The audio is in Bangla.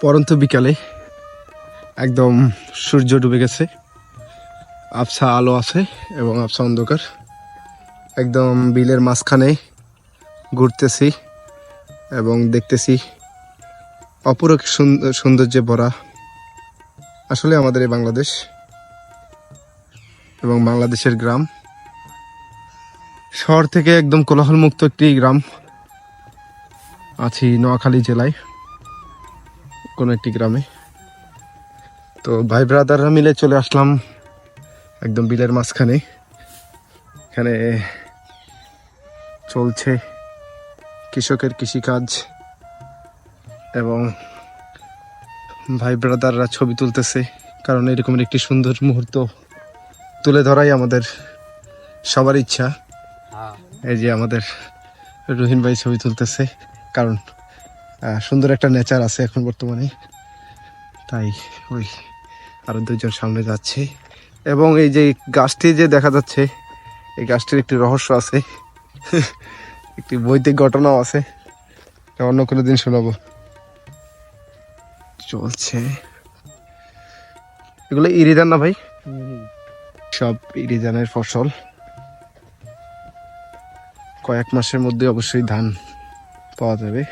পরন্ত বিকালে একদম সূর্য ডুবে গেছে, আবছা আলো আছে এবং আবছা অন্ধকার। একদম বিলের মাঝখানে ঘুরতেছি এবং দেখতেছি অপরূপ সৌন্দর্যে ভরা আসলে আমাদের এই বাংলাদেশ এবং বাংলাদেশের গ্রাম। শহর থেকে একদম কোলাহলমুক্ত একটি গ্রাম। আছি নোয়াখালী জেলায় কোনো একটি গ্রামে। তো ভাই ব্রাদাররা মিলে চলে আসলাম একদম বিলের মাঝখানে। এখানে চলছে কৃষকের কৃষিকাজ এবং ভাই ব্রাদাররা ছবি তুলতেছে, কারণ এরকমের একটি সুন্দর মুহূর্ত তুলে ধরাই আমাদের সবার ইচ্ছা। এই যে আমাদের রহিন ভাই ছবি তুলতেছে, কারণ সুন্দর একটা নেচার আছে এখন বর্তমানে, তাই ওই আরো দুজন সামনে যাচ্ছে। এবং এই যে গাছটি যে দেখা যাচ্ছে, এই গাছটির একটি রহস্য আছে, একটি বৈদিক ঘটনাও আছে, অন্য কোনো দিন শোনাবো। চলছে এগুলো ইরিধান না ভাই? সব ইরিধানের ফসল। কয়েক মাসের মধ্যে অবশ্যই ধান পাওয়া যাবে।